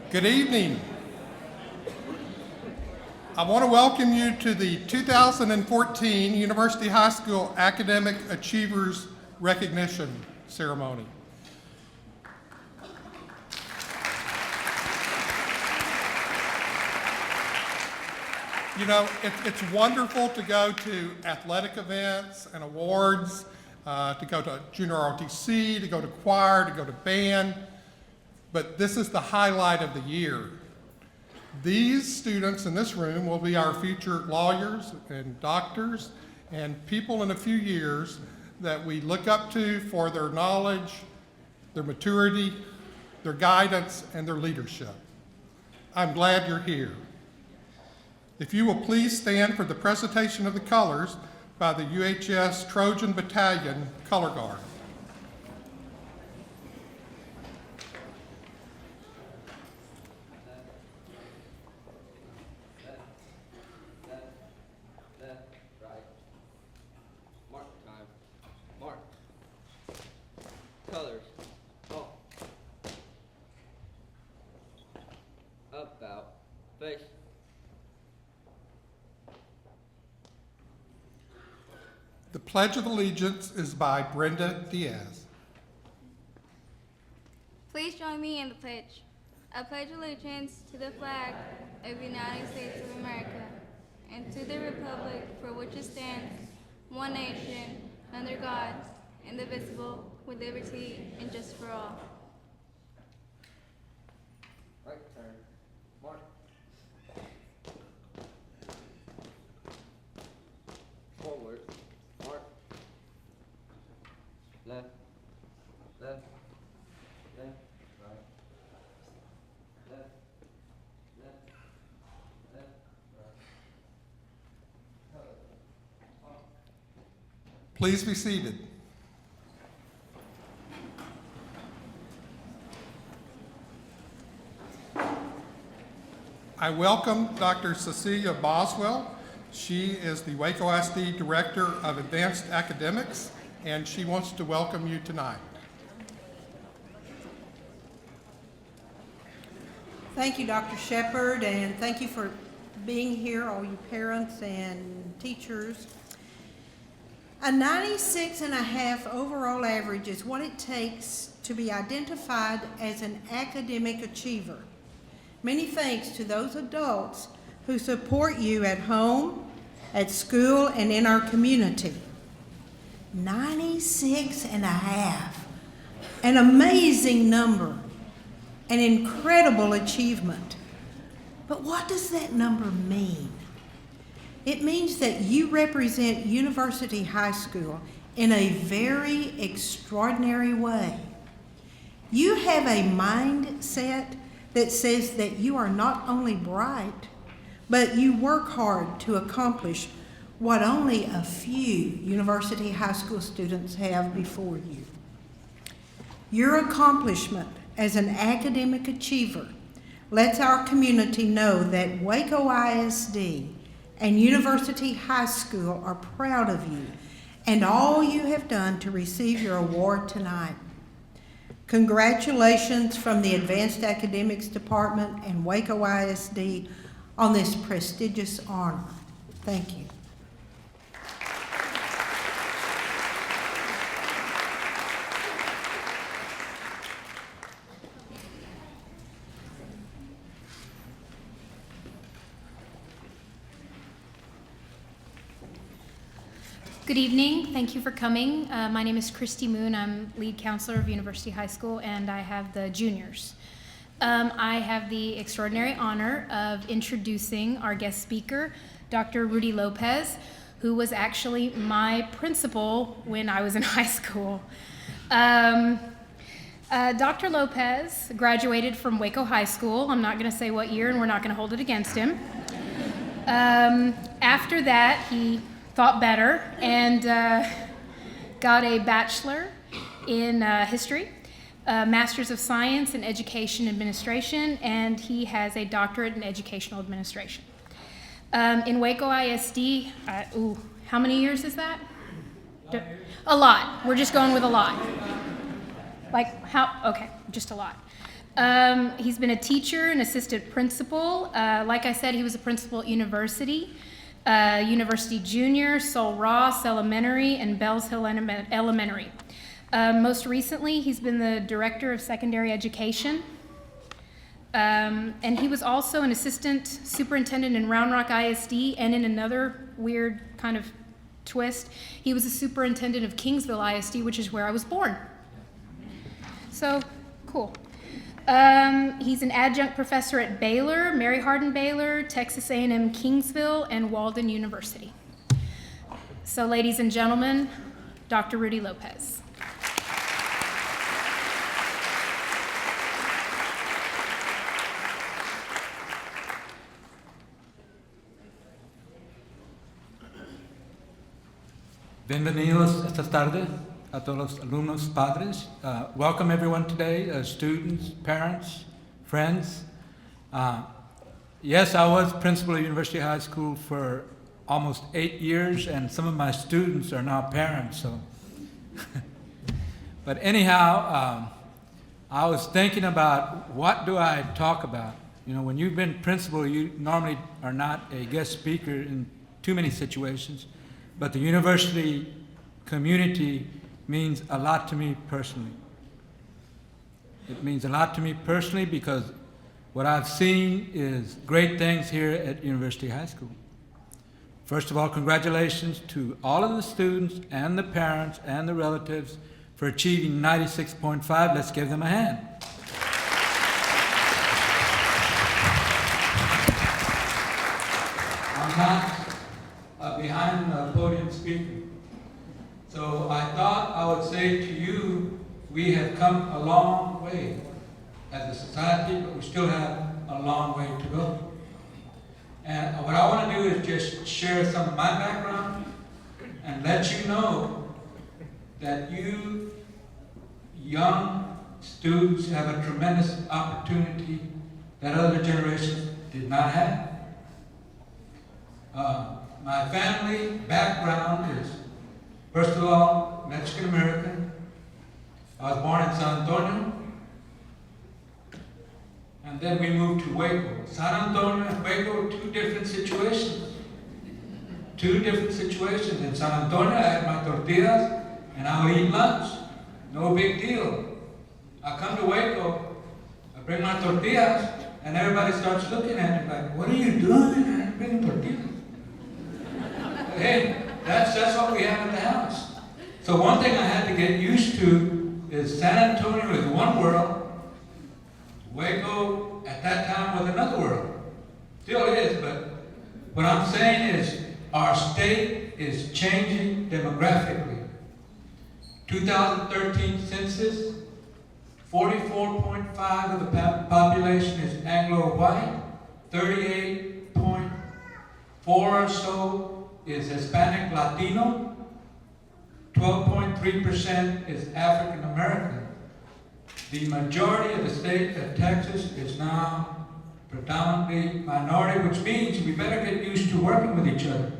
Good evening. I want to welcome you to the 2014 University High School Academic Achievers Recognition Ceremony. You know, it's wonderful to go to athletic events and awards, to go to junior ROTC, to go to choir, to go to band, but this is the highlight of the year. These students in this room will be our future lawyers and doctors and people in a few years that we look up to for their knowledge, their maturity, their guidance, and their leadership. I'm glad you're here. If you will please stand for the presentation of the colors by the UHS Trojan Battalion Color Guard. Colors. Off. Up, out. Face. The Pledge of Allegiance is by Brenda Diaz. Please join me in the pledge. I pledge allegiance to the flag of the United States of America and to the republic for which it stands, one nation, under God, indivisible, with liberty and justice for all. Right turn. Mark. Forward. Mark. Left. Left. Left. Right. Left. Left. Left. Right. Color. Off. Please be seated. I welcome Dr. Cecilia Boswell. She is the Waco ISD Director of Advanced Academics, and she wants to welcome you tonight. Thank you, Dr. Shepard, and thank you for being here, all you parents and teachers. A 96.5 overall average is what it takes to be identified as an academic achiever. Many thanks to those adults who support you at home, at school, and in our community. 96.5, an amazing number, an incredible achievement. But what does that number mean? It means that you represent University High School in a very extraordinary way. You have a mindset that says that you are not only bright, but you work hard to accomplish what only a few University High School students have before you. Your accomplishment as an academic achiever lets our community know that Waco ISD and University High School are proud of you and all you have done to receive your award tonight. Congratulations from the Advanced Academics Department and Waco ISD on this prestigious honor. Thank you. Good evening. Thank you for coming. My name is Christy Moon. I'm lead counselor of University High School, and I have the juniors. I have the extraordinary honor of introducing our guest speaker, Dr. Rudy Lopez, who was actually my principal when I was in high school. Dr. Lopez graduated from Waco High School. I'm not going to say what year, and we're not going to hold it against him. After that, he thought better and got a bachelor in history, a master's of science in education administration, and he has a doctorate in educational administration. In Waco ISD, how many years is that? A lot. We're just going with a lot. Like how? Okay, just a lot. He's been a teacher, an assistant principal. Like I said, he was a principal at University, University Junior, Sol Ross Elementary, and Bells Hill Elementary. Most recently, he's been the director of secondary education. And he was also an assistant superintendent in Round Rock ISD, and in another weird kind of twist, he was a superintendent of Kingsville ISD, which is where I was born. So, cool. He's an adjunct professor at Baylor, Mary Hardin Baylor, Texas A&M Kingsville, and Walden University. So, ladies and gentlemen, Dr. Rudy Lopez. Bienvenidos esta tarde a todos los alumnos, padres. Welcome everyone today, students, parents, friends. Yes, I was principal at University High School for almost 8 years, and some of my students are now parents. So, but anyhow, I was thinking about what do I talk about. You know, when you've been principal, you normally are not a guest speaker in too many situations. But the university community means a lot to me personally. It means a lot to me personally because what I've seen is great things here at University High School. First of all, congratulations to all of the students and the parents and the relatives for achieving 96.5. Let's give them a hand. I'm not behind the podium speaking. So I thought I would say to you, we have come a long way as a society, but we still have a long way to go. And what I want to do is just share some of my background and let you know that you young students have a tremendous opportunity that other generations did not have. My family background is, first of all, Mexican American. I was born in San Antonio, and then we moved to Waco. San Antonio and Waco, two different situations. Two different situations. In San Antonio, I had my tortillas, and I would eat lunch. No big deal. I come to Waco, I bring my tortillas, and everybody starts looking at me like, what are you doing? I'm bringing tortillas. Hey, that's what we have at the house. So one thing I had to get used to is San Antonio is one world, Waco at that time was another world. Still is, but what I'm saying is our state is changing demographically. 2013 census, 44.5% of the population is Anglo-white, 38.4% or so is Hispanic Latino, 12.3% is African American. The majority of the state of Texas is now predominantly minority, which means we better get used to working with each other.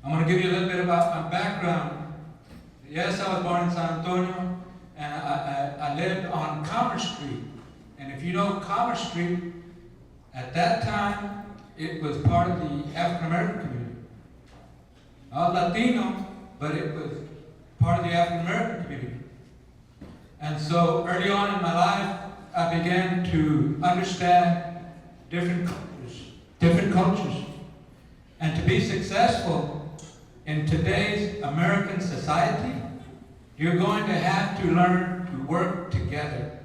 I'm going to give you a little bit about my background. Yes, I was born in San Antonio, and I lived on Commerce Street. And if you know Commerce Street, at that time, it was part of the African American community. I was Latino, but it was part of the African American community. And so early on in my life, I began to understand different cultures. And to be successful in today's American society, you're going to have to learn to work together.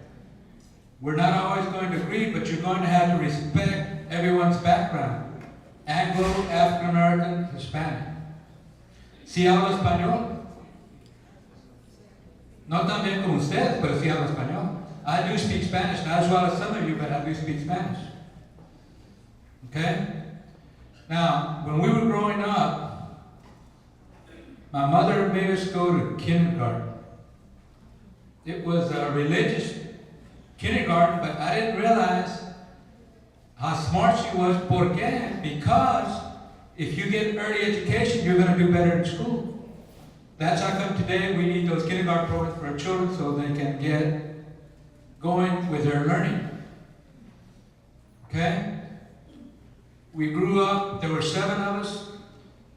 We're not always going to agree, but you're going to have to respect everyone's background. Anglo, African American, Hispanic. Si hablo español. No tan bien como ustedes, pero si hablo español. I do speak Spanish, not as well as some of you, but I do speak Spanish. Okay? Now, when we were growing up, my mother made us go to kindergarten. It was a religious kindergarten, but I didn't realize how smart she was. ¿Por qué? Because if you get early education, you're going to do better in school. That's how come today we need those kindergarten programs for our children so they can get going with their learning. Okay? We grew up, there were 7 of us.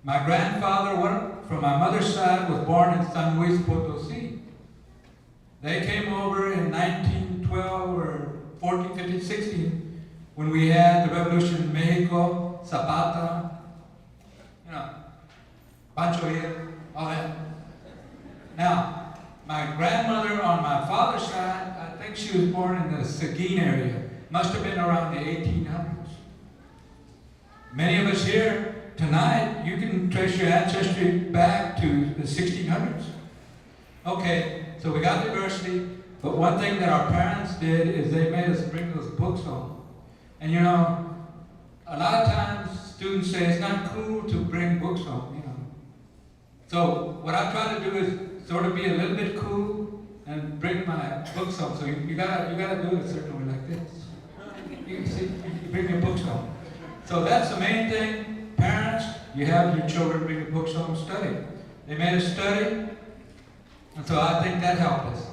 My grandfather, from my mother's side, was born in San Luis Potosí. They came over in 1912 or 14, 15, 16, when we had the revolution in Mexico, Zapata, you know, Pancho Villa, all that. Now, my grandmother on my father's side, I think she was born in the Seguin area. Must have been around the 1800s. Many of us here tonight, you can trace your ancestry back to the 1600s. Okay, so we got diversity, but one thing that our parents did is they made us bring those books home. And you know, a lot of times students say it's not cool to bring books home, you know. So what I try to do is sort of be a little bit cool and bring my books home. So you gotta do it a certain way like this. You see, you bring your books home. So that's the main thing. Parents, you have your children bring your books home and study. They made us study, and so I think that helped us.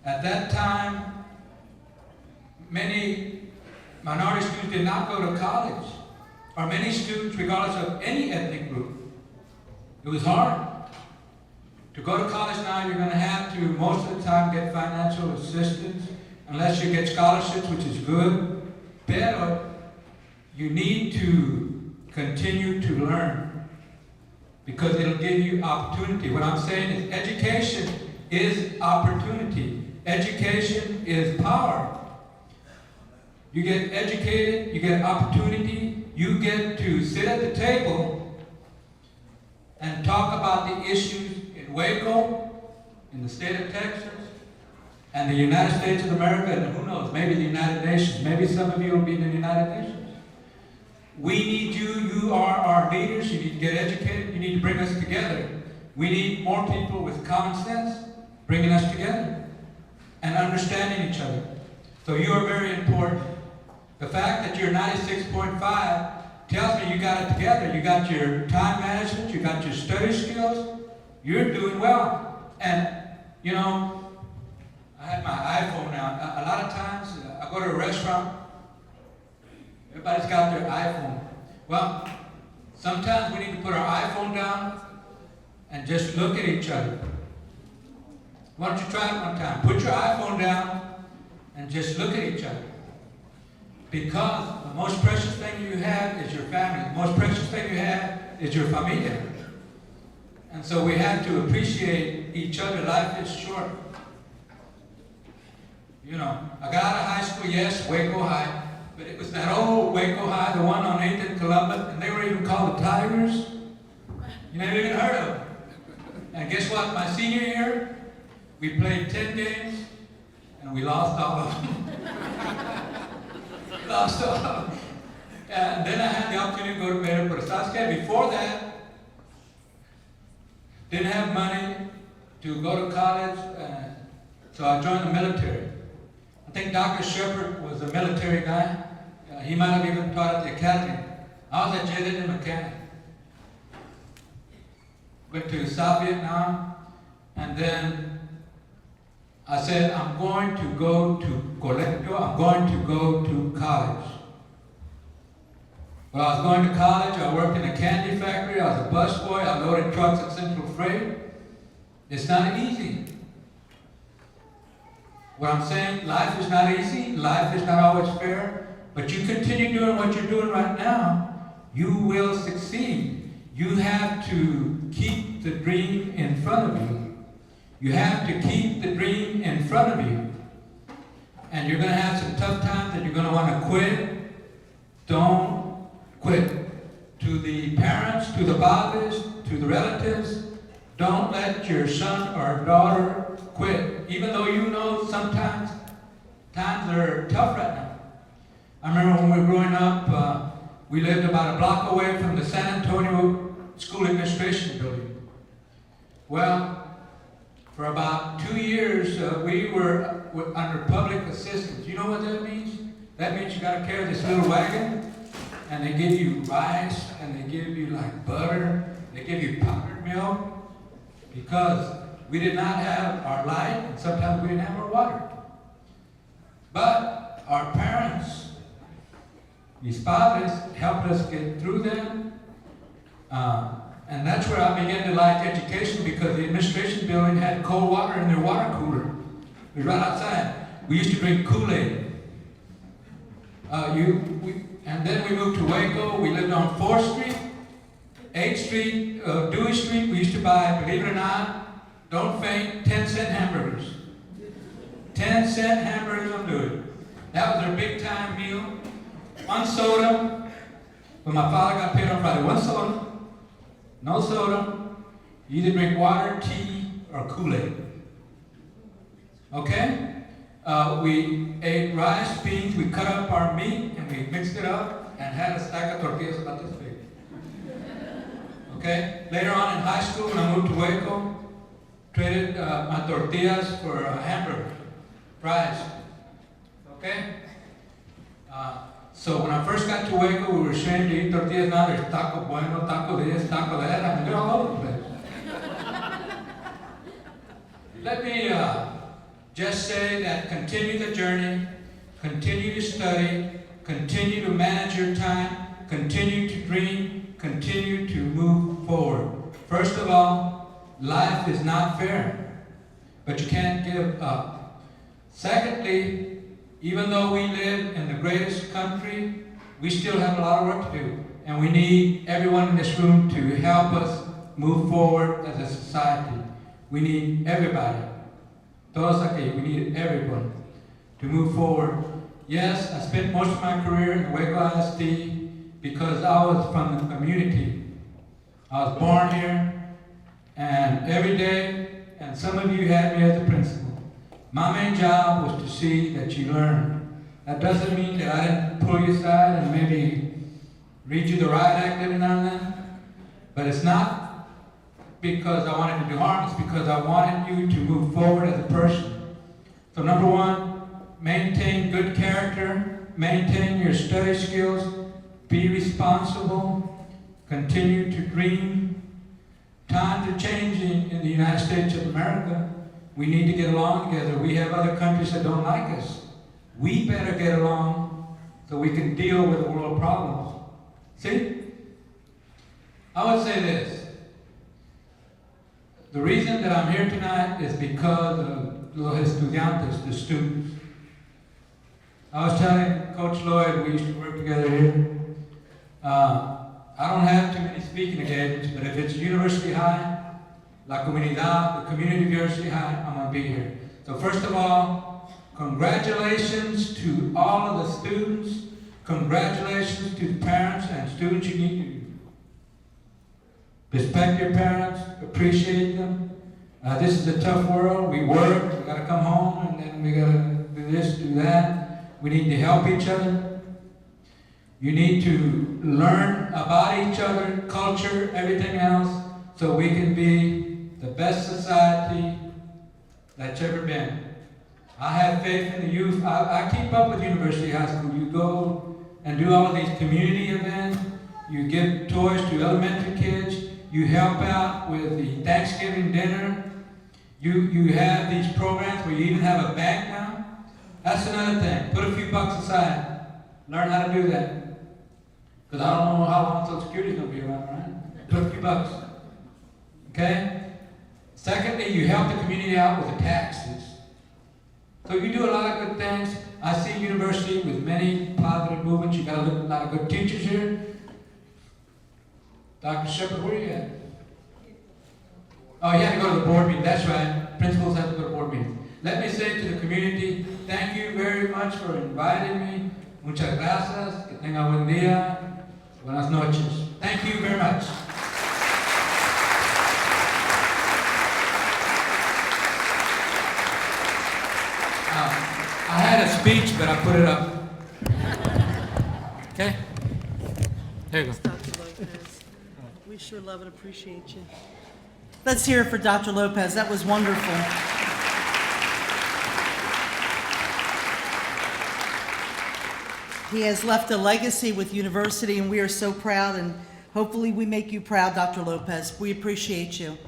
At that time, many minority students did not go to college, or many students, regardless of any ethnic group. It was hard. To go to college now, you're going to have to, most of the time, get financial assistance, unless you get scholarships, which is good. But you need to continue to learn, because it'll give you opportunity. What I'm saying is education is opportunity. Education is power. You get educated, you get opportunity, you get to sit at the table and talk about the issues in Waco, in the state of Texas, and the United States of America, and who knows, maybe the United Nations. Maybe some of you will be in the United Nations. We need you. You are our leaders. You need to get educated. You need to bring us together. We need more people with common sense bringing us together and understanding each other. So you are very important. The fact that you're 96.5 tells me you got it together. You got your time management. You got your study skills. You're doing well. And, you know, I had my iPhone now. A lot of times I go to a restaurant, everybody's got their iPhone. Well, sometimes we need to put our iPhone down and just look at each other. Why don't you try it one time? Put your iPhone down and just look at each other. Because the most precious thing you have is your family. The most precious thing you have is your familia. And so we have to appreciate each other. Life is short. You know, I got out of high school, yes, Waco High, but it was that old Waco High, the one on 8th and Columbus, and they were even called the Tigers. You never even heard of them. And guess what? My senior year, we played 10 games, and we lost all of them. Lost all of them. And then I had the opportunity to go to Pedro Portasasca. Before that, didn't have money to go to college, so I joined the military. I think Dr. Shepard was a military guy. He might have even taught at the academy. I was a jet engine mechanic. Went to South Vietnam, and then I said, I'm going to go to Colegio, I'm going to go to college. When I was going to college, I worked in a candy factory, I was a busboy, I loaded trucks at Central Freight. It's not easy. What I'm saying, life is not easy, life is not always fair, but you continue doing what you're doing right now, you will succeed. You have to keep the dream in front of you. You have to keep the dream in front of you. And you're going to have some tough times and you're going to want to quit. Don't quit. To the parents, to the fathers, to the relatives, don't let your son or daughter quit. Even though you know sometimes times are tough right now. I remember when we were growing up, we lived about a block away from the San Antonio School Administration Building. Well, for about 2 years, we were under public assistance. You know what that means? That means you got to carry this little wagon, and they give you rice, and they give you like butter, they give you powdered milk, because we did not have our light, and sometimes we didn't have our water. But our parents, mis padres, helped us get through them. And that's where I began to like education, because the administration building had cold water in their water cooler. It was right outside. We used to drink Kool-Aid. And then we moved to Waco. We lived on 4th Street, 8th Street, Dewey Street. We used to buy, believe it or not, don't faint, 10-cent hamburgers. 10-cent hamburgers on Dewey. That was our big time meal. 1 soda. When my father got paid on Friday, 1 soda. No soda. You either drink water, tea, or Kool-Aid. Okay? We ate rice, beans, we cut up our meat, and we mixed it up and had a stack of tortillas about this big. Okay? Later on in high school, when I moved to Waco, traded my tortillas for a hamburger, fries. Okay? So when I first got to Waco, we were ashamed to eat tortillas. Now there's taco bueno, taco this, taco that. I mean, they're all over the place. Let me just say that continue the journey, continue to study, continue to manage your time, continue to dream, continue to move forward. First of all, life is not fair, but you can't give up. Secondly, even though we live in the greatest country, we still have a lot of work to do. And we need everyone in this room to help us move forward as a society. We need everybody. Todos aquí, we need everyone to move forward. Yes, I spent most of my career in Waco ISD because I was from the community. I was born here, and every day, and some of you had me as a principal. My main job was to see that you learn. That doesn't mean that I didn't pull you aside and maybe read you the riot act every now and then, but it's not because I wanted to do harm, it's because I wanted you to move forward as a person. So number one, maintain good character, maintain your study skills, be responsible, continue to dream. Times are changing in the United States of America. We need to get along together. We have other countries that don't like us. We better get along so we can deal with the world problems. See? I would say this. The reason that I'm here tonight is because of los estudiantes, the students. I was telling Coach Lloyd, we used to work together here. I don't have too many speaking engagements, but if it's University High, La Comunidad, the community of University High, I'm going to be here. So first of all, congratulations to all of the students. Congratulations to the parents and students. You need to respect your parents, appreciate them. This is a tough world. We work, we got to come home, and then we got to do this, do that. We need to help each other. You need to learn about each other, culture, everything else, so we can be the best society that's ever been. I have faith in the youth. I keep up with University High School. You go and do all of these community events. You give toys to elementary kids. You help out with the Thanksgiving dinner. You have these programs where you even have a bank now. That's another thing. Put a few bucks aside. Learn how to do that. Because I don't know how long Social Security is going to be around, right? Put a few bucks. Okay? Secondly, you help the community out with the taxes. So you do a lot of good things. I see university with many positive movements. You got a lot of good teachers here. Dr. Shepard, where are you at? Oh, you had to go to the board meeting. That's right. Principals have to go to board meetings. Let me say to the community, thank you very much for inviting me. Muchas gracias. Que tenga buen día. Buenas noches. Thank you very much. I had a speech, but I put it up. Okay? There you go. Dr. Lopez. We sure love and appreciate you. Let's hear it for Dr. Lopez. That was wonderful. He has left a legacy with university, and we are so proud, and hopefully we make you proud, Dr. Lopez. We appreciate you.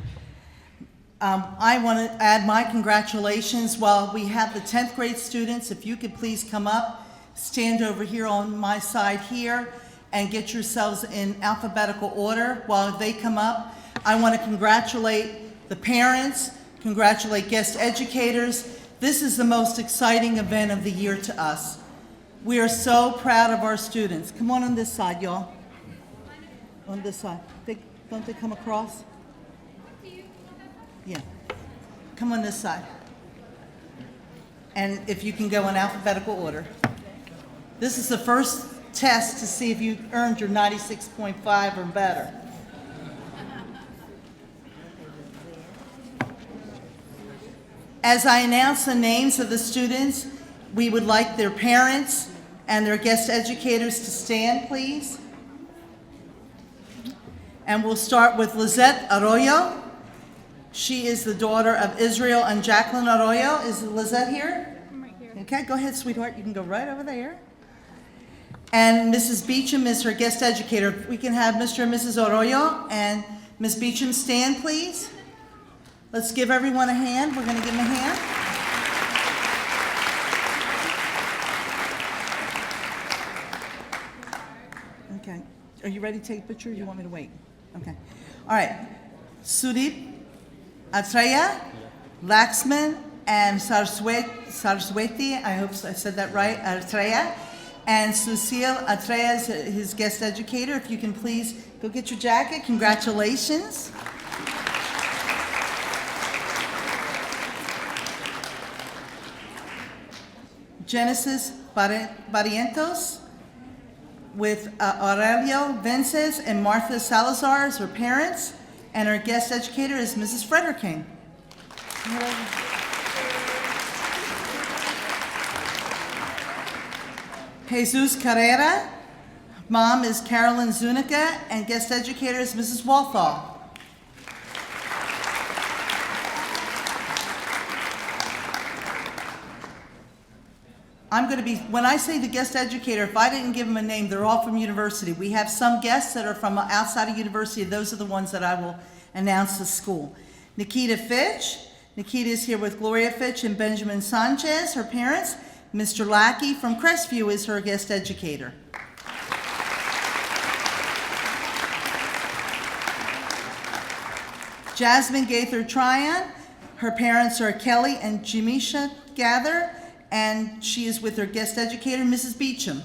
I want to add my congratulations. While we have the 10th grade students, if you could please come up, stand over here on my side here, and get yourselves in alphabetical order while they come up. I want to congratulate the parents, congratulate guest educators. This is the most exciting event of the year to us. We are so proud of our students. Come on this side, y'all. On this side. Don't they come across? Yeah. Come on this side. And if you can go in alphabetical order. This is the first test to see if you earned your 96.5 or better. As I announce the names of the students, we would like their parents and their guest educators to stand, please. And we'll start with Lizette Arroyo. She is the daughter of Israel and Jacqueline Arroyo. Is Lizette here? I'm right here. Okay, go ahead, sweetheart. You can go right over there. And Mrs. Beecham is her guest educator. If we can have Mr. and Mrs. Arroyo and Ms. Beecham stand, please. Let's give everyone a hand. We're going to give them a hand. Okay. Are you ready to take a picture or do you want me to wait? Okay. All right. Sudip, Atreya, Laxman, and Saraswati, I hope I said that right, Atreya, and Susil Atreya is his guest educator. If you can please go get your jacket. Congratulations. Genesis Barrientos with Aurelio Vences and Martha Salazar as her parents, and her guest educator is Mrs. Frederking. Jesus Carrera, mom is Carolyn Zuniga, and guest educator is Mrs. Walthall. I'm going to be, when I say the guest educator, if I didn't give them a name, they're all from university. We have some guests that are from outside of university. Those are the ones that I will announce the school. Nikita Fitch. Nikita is here with Gloria Fitch and Benjamin Sanchez, her parents. Mr. Lackey from Crestview is her guest educator. Jasmine Gaither Tryon. Her parents are Kelly and Jamisha Gather, and she is with her guest educator, Mrs. Beecham.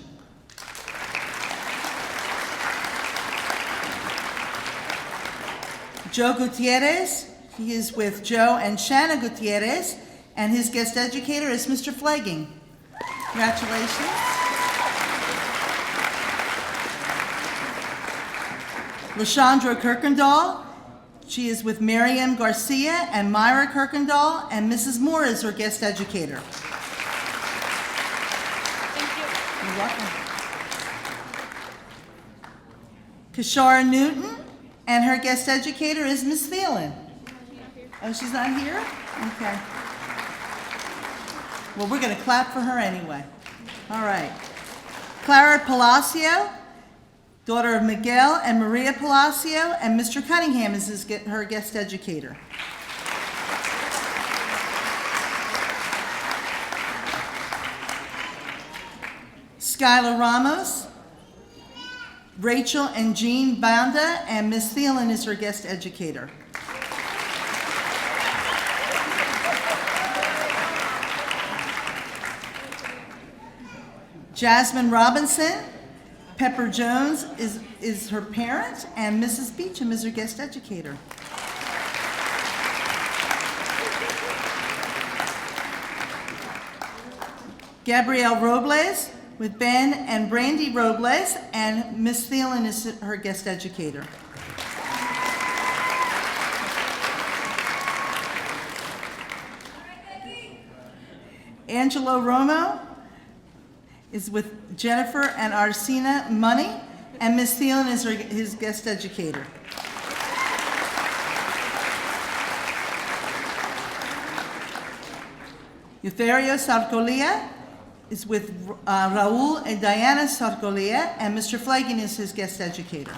Joe Gutierrez, he is with Joe and Shanna Gutierrez, and his guest educator is Mr. Flagging. Congratulations. Lashandra Kirkendall, she is with Miriam Garcia and Myra Kirkendall, and Mrs. Moore is her guest educator. You're welcome. Kashara Newton, and her guest educator is Miss Thielen. Oh, she's not here? Okay. Well, we're going to clap for her anyway. All right. Clara Palacio, daughter of Miguel and Maria Palacio, and Mr. Cunningham is her guest educator. Skylar Ramos, Rachel and Jean Banda, and Miss Thielen is her guest educator. Jasmine Robinson, Pepper Jones is her parent, and Mrs. Beecham is her guest educator. Gabrielle Robles with Ben and Brandy Robles, and Miss Thielen is her guest educator. Angelo Romo is with Jennifer and Arsena Money, and Miss Thielen is his guest educator. Euthario Sarcolia is with Raul and Diana Sarcolia, and Mr. Flagging is his guest educator.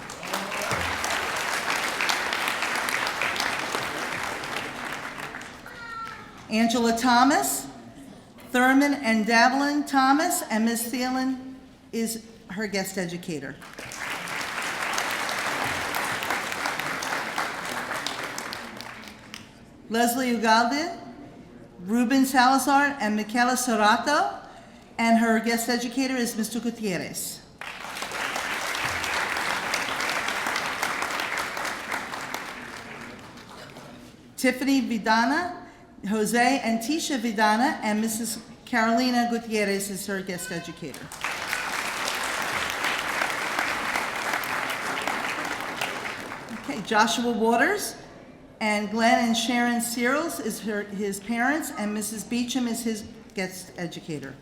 Angela Thomas, Thurman and Davelin Thomas, and Ms. Thielen is her guest educator. Leslie Ugalde, Ruben Salazar, and Michaela Sorato, and her guest educator is Mr. Gutierrez. Tiffany Vidana, Jose and Tisha Vidana, and Mrs. Carolina Gutierrez is her guest educator. Okay, Joshua Waters and Glenn and Sharon Searles is his parents, and Mrs. Beecham is his guest educator.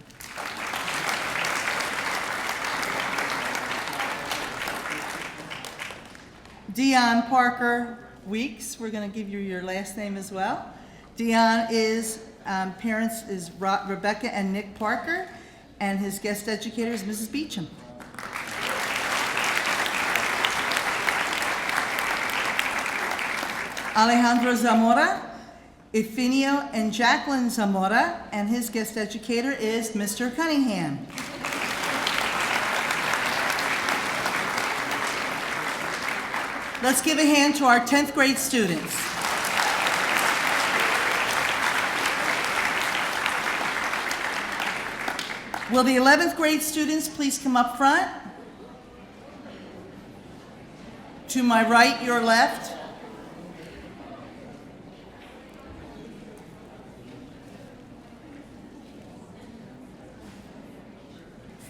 Dion Parker Weeks, we're going to give you your last name as well. Dion is, parents is Rebecca and Nick Parker, and his guest educator is Mrs. Beecham. Alejandro Zamora, Eugenio and Jacqueline Zamora, and his guest educator is Mr. Cunningham. Let's give a hand to our 10th grade students. Will the 11th grade students please come up front? To my right, your left.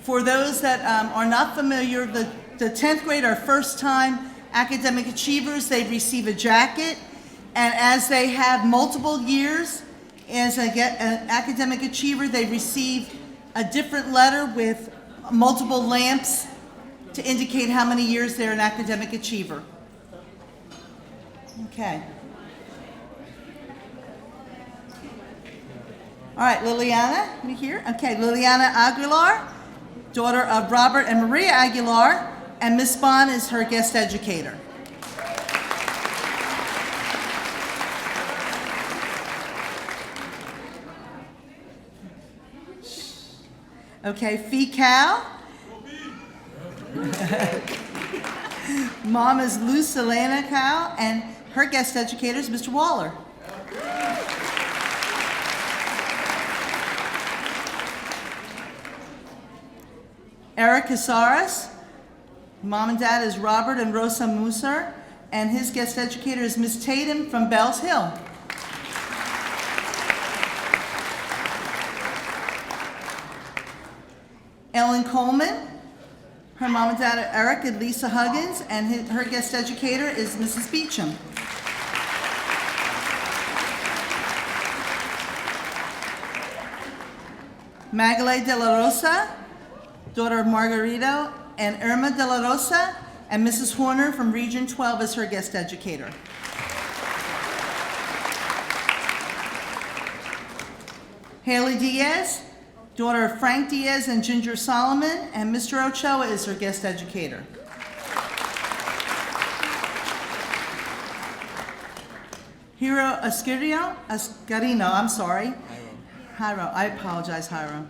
For those that are not familiar, the 10th grade are first-time academic achievers. They receive a jacket, and as they have multiple years as an academic achiever, they receive a different letter with multiple lamps to indicate how many years they're an academic achiever. Okay. All right, Liliana, you here? Okay, Liliana Aguilar, daughter of Robert and Maria Aguilar, and Miss Bond is her guest educator. Okay, Fee Cal. Mom is Lucelana Cal, and her guest educator is Mr. Waller. Eric Casares. Mom and Dad is Robert and Rosa Musar, and his guest educator is Miss Tatum from Bells Hill. Ellen Coleman, her mom and dad are Eric and Lisa Huggins, and her guest educator is Mrs. Beecham. Magale de la Rosa, daughter of Margarito and Irma de la Rosa, and Mrs. Horner from Region 12 is her guest educator. Haley Diaz, daughter of Frank Diaz and Ginger Solomon, and Mr. Ochoa is her guest educator. Hiro Ascarino, I'm sorry. Hiro, I apologize, Hiro.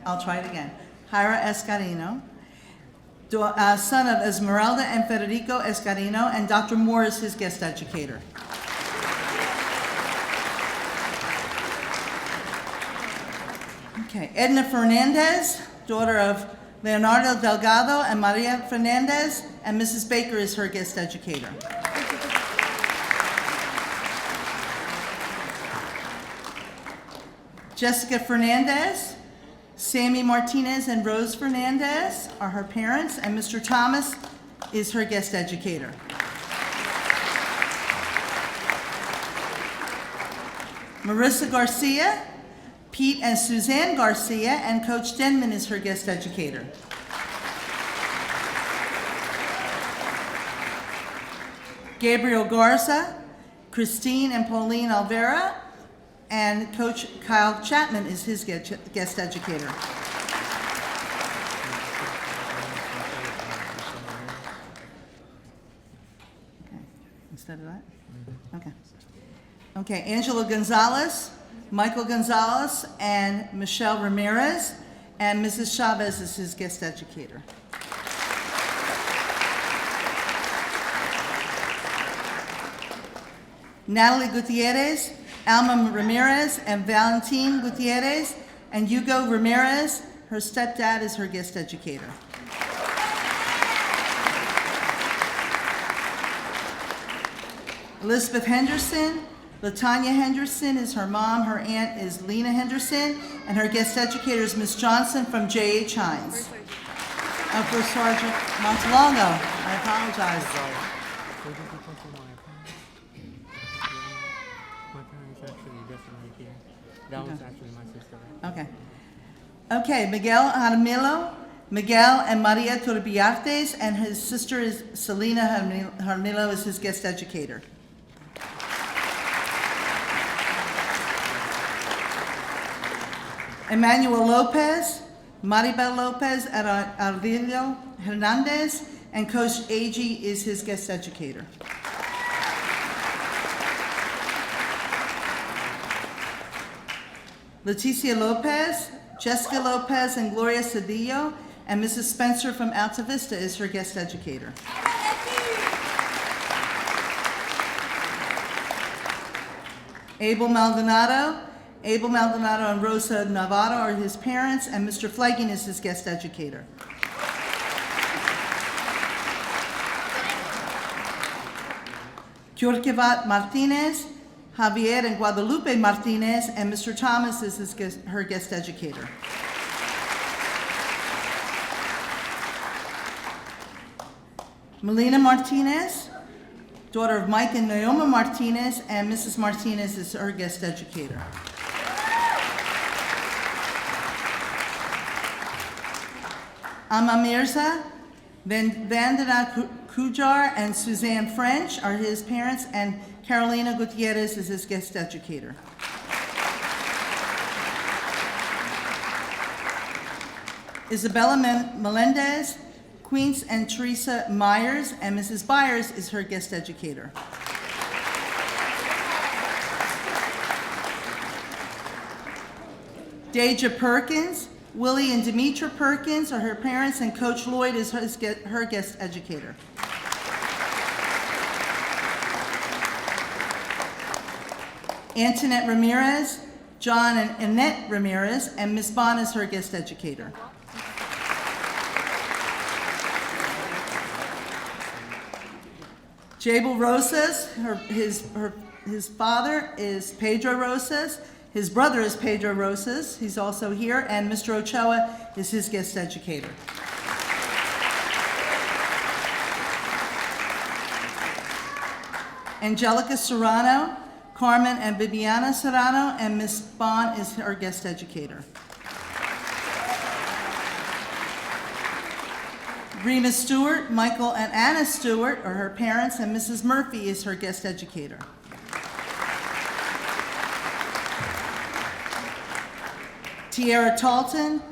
I'll try it again. Hiro Escarino, son of Esmeralda and Federico Escarino, and Dr. Moore is his guest educator. Okay, Edna Fernandez, daughter of Leonardo Delgado and Maria Fernandez, and Mrs. Baker is her guest educator. Jessica Fernandez, Sammy Martinez and Rose Fernandez are her parents, and Mr. Thomas is her guest educator. Marissa Garcia, Pete and Suzanne Garcia, and Coach Denman is her guest educator. Gabriel Garza, Christine and Pauline Alvera, and Coach Kyle Chapman is his guest educator. Okay, instead of that? Okay. Okay, Angela Gonzalez, Michael Gonzalez and Michelle Ramirez, and Mrs. Chavez is his guest educator. Natalie Gutierrez, Alma Ramirez, and Valentin Gutierrez, and Hugo Ramirez. Her stepdad is her guest educator. Elizabeth Henderson, Latanya Henderson is her mom. Her aunt is Lena Henderson, and her guest educator is Miss Johnson from J.H. Hines. First Sergeant Montalongo. I apologize. My parents actually just right here. That was actually my sister. Okay. Okay, Miguel Jaramillo, Miguel and Maria Turbiartes, and his sister is Selena Jaramillo is his guest educator. Emmanuel Lopez, Maribel Lopez, and Arvilio Hernandez, and Coach Agee is his guest educator. Leticia Lopez, Jessica Lopez, and Gloria Cedillo, and Mrs. Spencer from Alta Vista is her guest educator. Abel Maldonado and Rosa Navarro are his parents, and Mr. Flagging is his guest educator. Kyorkevat Martinez, Javier and Guadalupe Martinez, and Mr. Thomas is her guest educator. Melina Martinez, daughter of Mike and Naoma Martinez, and Mrs. Martinez is her guest educator. Amma Mirza, Vandana Kujar, and Suzanne French are his parents, and Carolina Gutierrez is his guest educator. Isabella Melendez, Queens, and Teresa Myers, and Mrs. Byers is her guest educator. Deja Perkins, Willie and Demetra Perkins are her parents, and Coach Lloyd is her guest educator. Antoinette Ramirez, John and Annette Ramirez, and Miss Bond is her guest educator. Jabel Rosas, his father is Pedro Rosas. His brother is Pedro Rosas. He's also here, and Mr. Ochoa is his guest educator. Angelica Serrano, Carmen and Bibiana Serrano, and Miss Bond is her guest educator. Rima Stewart, Michael and Anna Stewart are her parents, and Mrs. Murphy is her guest educator. Tiara Talton,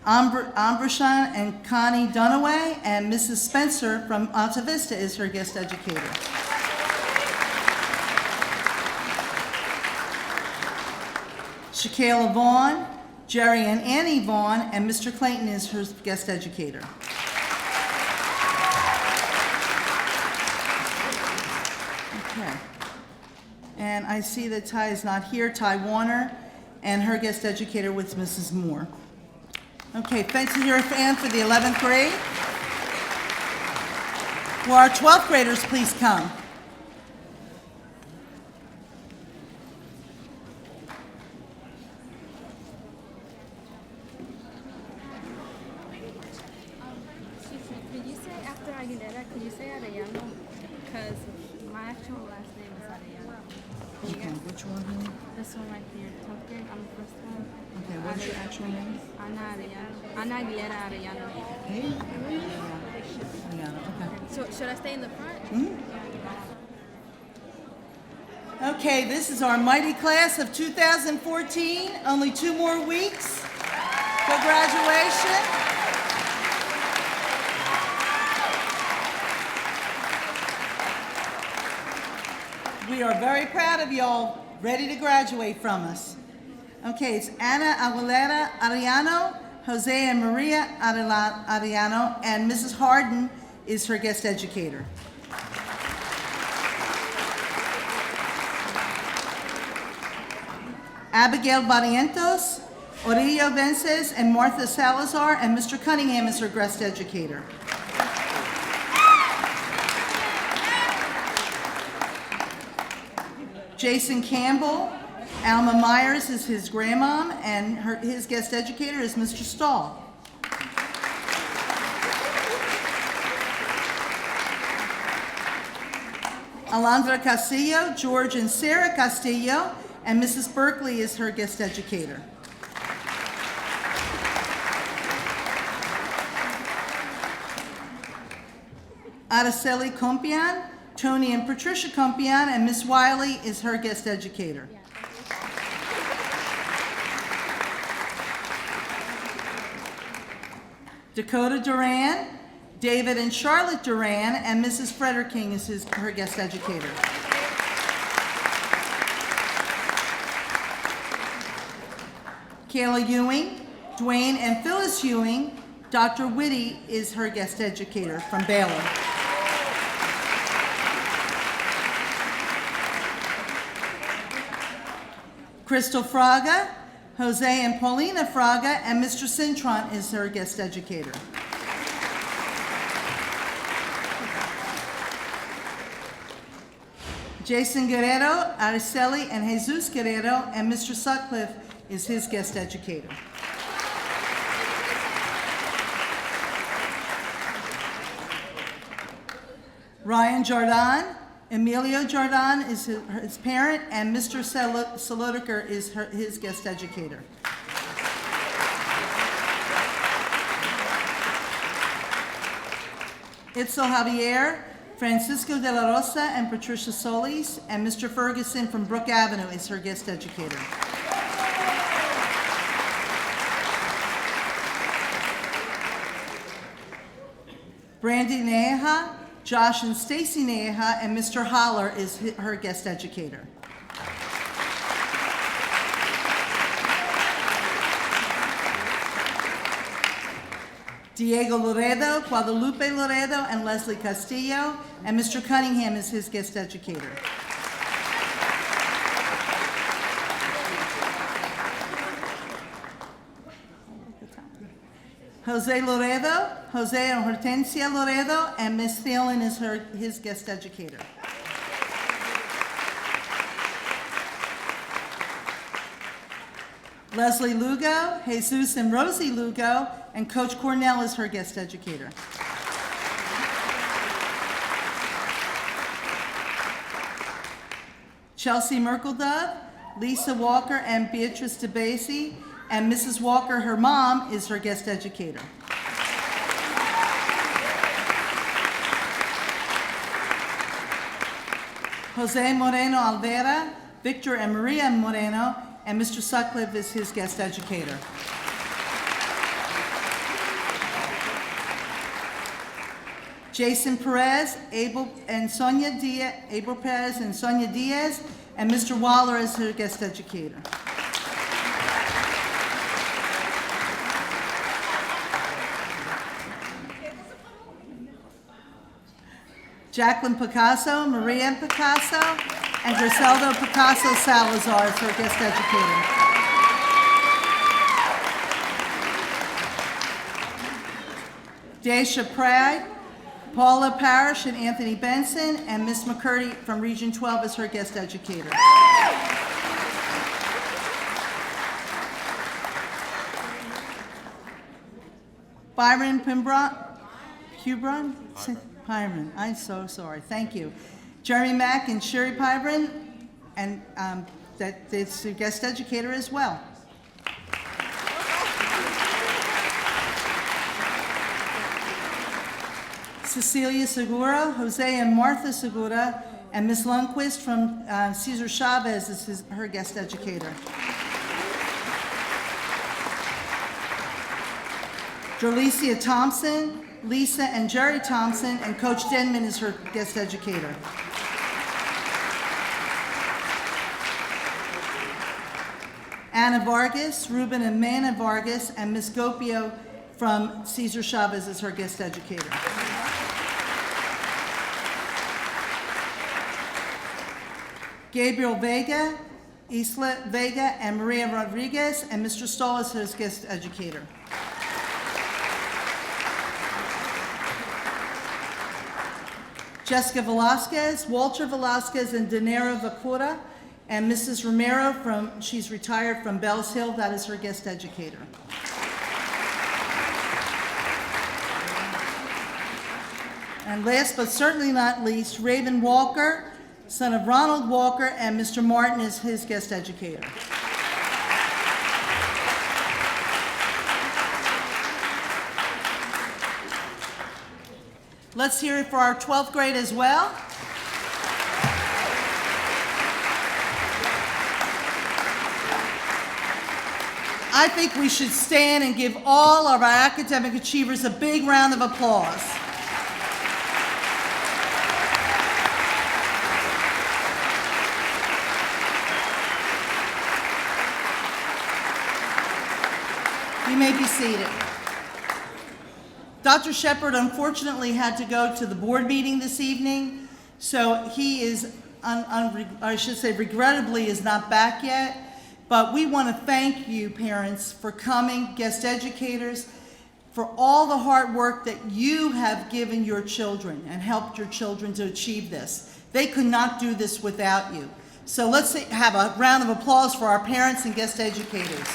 Ambroshan and Connie Dunaway, and Mrs. Spencer from Alta Vista is her guest educator. Shaquille Vaughn, Jerry and Annie Vaughn, and Mr. Clayton is her guest educator. Okay. And I see that Ty is not here, Ty Warner, and her guest educator was Mrs. Moore. Okay, thanks to your fan for the 11th grade. Will our 12th graders please come? Could you say after Aguilera, could you say Arellano? Because my actual last name is Arellano. Okay, which one? Honey? This one right here, 10th grade, I'm the first one. Okay, what's your actual name? Ana Arellano. Ana Aguilera Arellano. Hey? Yeah, okay. So should I stay in the front? Okay, this is our mighty class of 2014. Only 2 more weeks for graduation. We are very proud of y'all. ready to graduate from us. Okay, it's Ana Aguilera Ariano, Jose and Maria Ariano, and Mrs. Harden is her guest educator. Abigail Barrientos, Orillo Vences, and Martha Salazar, and Mr. Cunningham is her guest educator. Jason Campbell, Alma Myers is his grandmom, and his guest educator is Mr. Stahl. Alondra Castillo, George and Sarah Castillo, and Mrs. Berkeley is her guest educator. Araceli Compian, Tony and Patricia Compian, and Miss Wiley is her guest educator. Dakota Duran, David and Charlotte Duran, and Mrs. Frederking is her guest educator. Kayla Ewing, Dwayne and Phyllis Ewing, Dr. Whitty is her guest educator from Baylor. Crystal Fraga, Jose and Paulina Fraga, and Mr. Cintron is her guest educator. Jason Guerrero, Araceli, and Jesus Guerrero, and Mr. Sutcliffe is his guest educator. Ryan Jordan, Emilio Jordan is his parent, and Mr. Salotiker is his guest educator. Itzel Javier, Francisco de la Rosa, and Patricia Solis, and Mr. Ferguson from Brook Avenue is her guest educator. Brandy Neha, Josh and Stacy Neha, and Mr. Holler is her guest educator. Diego Loredo, Guadalupe Loredo, and Leslie Castillo, and Mr. Cunningham is his guest educator. Jose Loredo, Jose and Hortensia Loredo, and Miss Thielen is his guest educator. Leslie Lugo, Jesus and Rosie Lugo, and Coach Cornell is her guest educator. Chelsea Merkeldove, Lisa Walker, and Beatrice DeBasey, and Mrs. Walker, her mom, is her guest educator. Jose Moreno Alvera, Victor and Maria Moreno, and Mr. Sutcliffe is his guest educator. Jason Perez, Abel Perez and Sonia Diaz, and Mr. Waller is her guest educator. Jacqueline Picasso, Maria Picasso, and Griselda Picasso Salazar is her guest educator. Daisha Pride, Paula Parrish, and Anthony Benson, and Miss McCurdy from Region 12 is her guest educator. Byron Hubron? Pyron, I'm so sorry, thank you. Jeremy Mack and Sherry Pyron, and that's the guest educator as well. Cecilia Segura, Jose and Martha Segura, and Miss Lundquist from Cesar Chavez is her guest educator. Jolicia Thompson, Lisa and Jerry Thompson, and Coach Denman is her guest educator. Anna Vargas, Ruben and Mana Vargas, and Ms. Gopio from Cesar Chavez as her guest educator. Gabriel Vega, Isla Vega, and Maria Rodriguez, and Mr. Stahl as his guest educator. Jessica Velasquez, Walter Velasquez, and Danera Vacura, and Mrs. Romero she's retired from Bells Hill, that is her guest educator. And last but certainly not least, Raven Walker, son of Ronald Walker, and Mr. Martin is his guest educator. Let's hear it for our 12th grade as well. I think we should stand and give all of our academic achievers a big round of applause. You may be seated. Dr. Shepard unfortunately had to go to the board meeting this evening, so he is, I should say regrettably, is not back yet. But we want to thank you, parents, for coming, guest educators, for all the hard work that you have given your children and helped your children to achieve this. They could not do this without you. So let's have a round of applause for our parents and guest educators.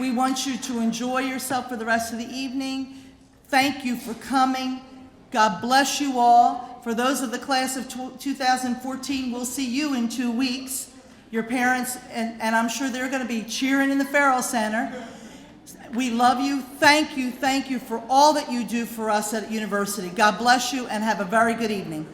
We want you to enjoy yourself for the rest of the evening. Thank you for coming. God bless you all. For those of the class of 2014, we'll see you in 2 weeks. Your parents, and I'm sure they're going to be cheering in the Farrell Center. We love you. Thank you for all that you do for us at university. God bless you and have a very good evening.